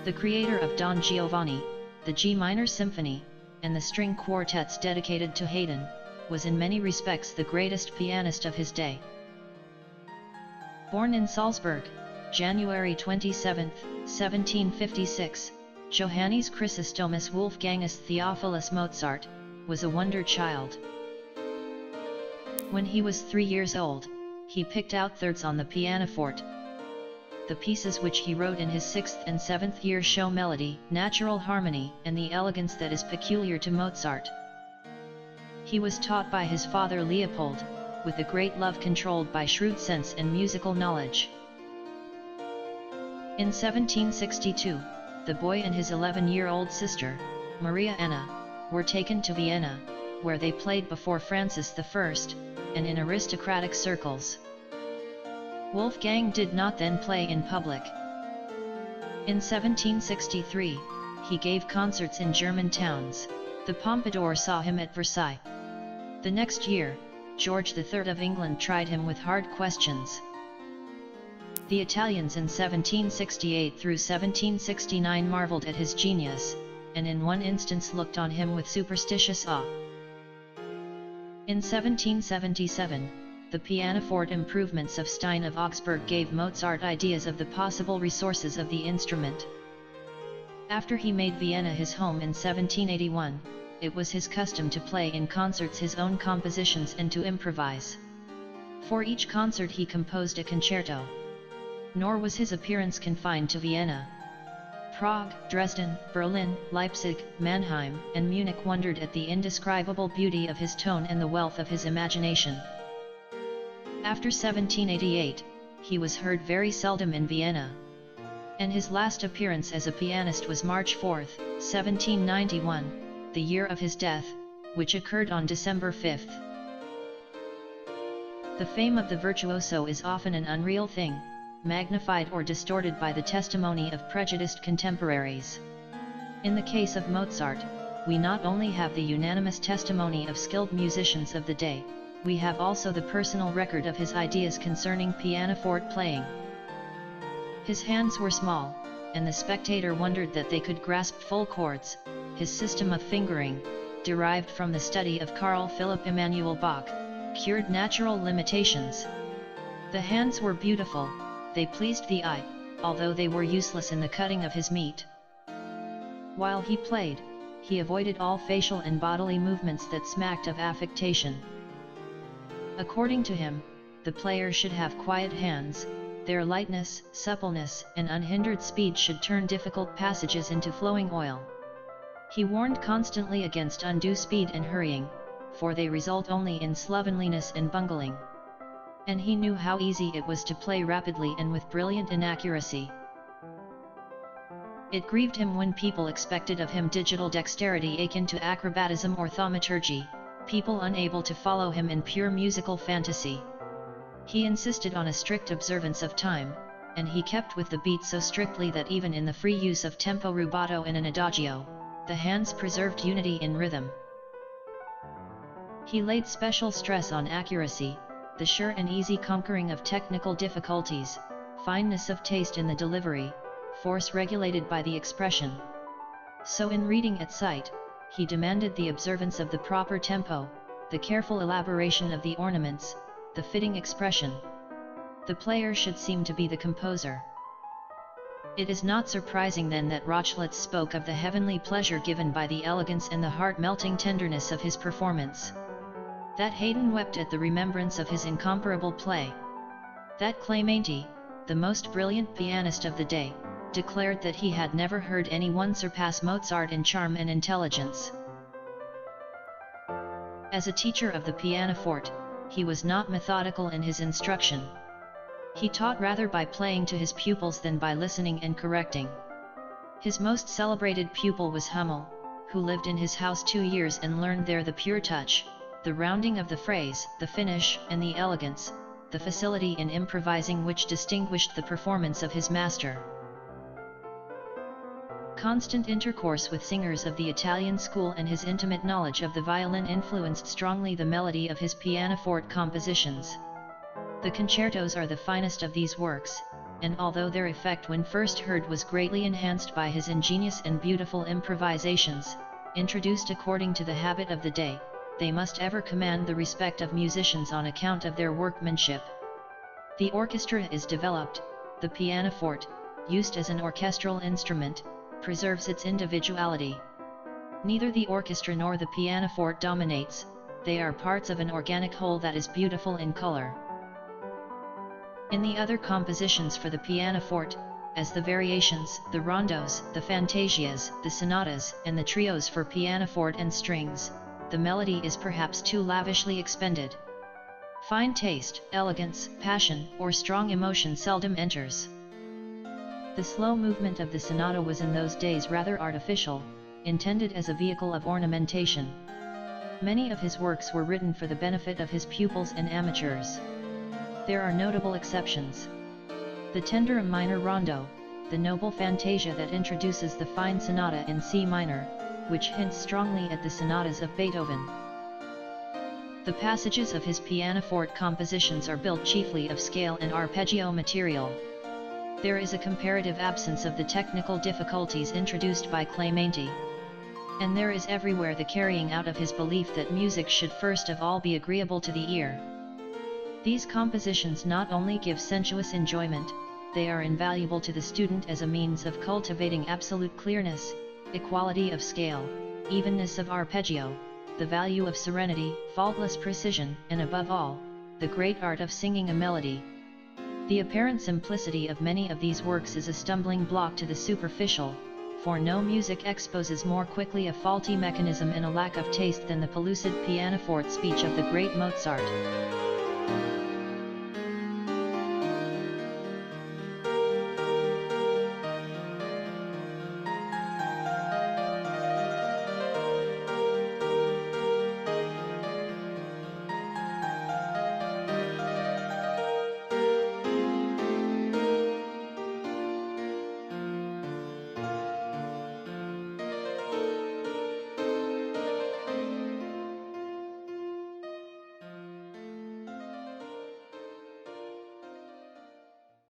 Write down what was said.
The creator of Don Giovanni, the G minor symphony, and the string quartets dedicated to Haydn, was in many respects the greatest pianist of his day. Born in Salzburg, January 27, 1756, Johannes Chrysostomus Wolfgangus Theophilus Mozart was a wonder child. When he was 3 years old, he picked out thirds on the pianoforte. The pieces which he wrote in his 6th and 7th year show melody, natural harmony, and the elegance that is peculiar to Mozart. He was taught by his father Leopold, with a great love controlled by shrewd sense and musical knowledge. In 1762, the boy and his 11-year-old sister, Maria Anna, were taken to Vienna, where they played before Francis I, and in aristocratic circles. Wolfgang did not then play in public. In 1763, he gave concerts in German towns. The Pompadour saw him at Versailles. The next year, George III of England tried him with hard questions. The Italians in 1768 through 1769 marveled at his genius, and in one instance looked on him with superstitious awe. In 1777, the pianoforte improvements of Stein of Augsburg gave Mozart ideas of the possible resources of the instrument. After he made Vienna his home in 1781, it was his custom to play in concerts his own compositions and to improvise. For each concert he composed a concerto. Nor was his appearance confined to Vienna. Prague, Dresden, Berlin, Leipzig, Mannheim, and Munich wondered at the indescribable beauty of his tone and the wealth of his imagination. After 1788, he was heard very seldom in Vienna, and his last appearance as a pianist was March 4, 1791, the year of his death, which occurred on December 5. The fame of the virtuoso is often an unreal thing, magnified or distorted by the testimony of prejudiced contemporaries. In the case of Mozart, we not only have the unanimous testimony of skilled musicians of the day, we have also the personal record of his ideas concerning pianoforte playing. His hands were small, and the spectator wondered that they could grasp full chords. His system of fingering, derived from the study of Carl Philipp Emanuel Bach, cured natural limitations. The hands were beautiful, they pleased the eye, although they were useless in the cutting of his meat. While he played, he avoided all facial and bodily movements that smacked of affectation. According to him, the player should have quiet hands, their lightness, suppleness, and unhindered speed should turn difficult passages into flowing oil. He warned constantly against undue speed and hurrying, for they result only in slovenliness and bungling. And he knew how easy it was to play rapidly and with brilliant inaccuracy. It grieved him when people expected of him digital dexterity akin to acrobatism or thaumaturgy, people unable to follow him in pure musical fantasy. He insisted on a strict observance of time, and he kept with the beat so strictly that even in the free use of tempo rubato and an adagio, the hands preserved unity in rhythm. He laid special stress on accuracy, the sure and easy conquering of technical difficulties, fineness of taste in the delivery, force regulated by the expression. So in reading at sight, he demanded the observance of the proper tempo, the careful elaboration of the ornaments, the fitting expression. The player should seem to be the composer. It is not surprising then that Rochlitz spoke of the heavenly pleasure given by the elegance and the heart-melting tenderness of his performance. That Haydn wept at the remembrance of his incomparable play. That Clementi, the most brilliant pianist of the day, declared that he had never heard anyone surpass Mozart in charm and intelligence. As a teacher of the pianoforte, he was not methodical in his instruction. He taught rather by playing to his pupils than by listening and correcting. His most celebrated pupil was Hummel, who lived in his house 2 years and learned there the pure touch, the rounding of the phrase, the finish, and the elegance, the facility in improvising which distinguished the performance of his master. Constant intercourse with singers of the Italian school and his intimate knowledge of the violin influenced strongly the melody of his pianoforte compositions. The concertos are the finest of these works, and although their effect when first heard was greatly enhanced by his ingenious and beautiful improvisations, introduced according to the habit of the day, they must ever command the respect of musicians on account of their workmanship. The orchestra is developed. The pianoforte, used as an orchestral instrument, preserves its individuality. Neither the orchestra nor the pianoforte dominates, they are parts of an organic whole that is beautiful in color. In the other compositions for the pianoforte, as the variations, the rondos, the fantasias, the sonatas, and the trios for pianoforte and strings, the melody is perhaps too lavishly expended. Fine taste, elegance, passion, or strong emotion seldom enters. The slow movement of the sonata was in those days rather artificial, intended as a vehicle of ornamentation. Many of his works were written for the benefit of his pupils and amateurs. There are notable exceptions. The tender minor rondo, the noble fantasia that introduces the fine sonata in C minor, which hints strongly at the sonatas of Beethoven. The passages of his pianoforte compositions are built chiefly of scale and arpeggio material. There is a comparative absence of the technical difficulties introduced by Clementi. And there is everywhere the carrying out of his belief that music should first of all be agreeable to the ear. These compositions not only give sensuous enjoyment, they are invaluable to the student as a means of cultivating absolute clearness, equality of scale, evenness of arpeggio, the value of serenity, faultless precision, and above all, the great art of singing a melody. The apparent simplicity of many of these works is a stumbling block to the superficial, for no music exposes more quickly a faulty mechanism and a lack of taste than the pellucid pianoforte speech of the great Mozart.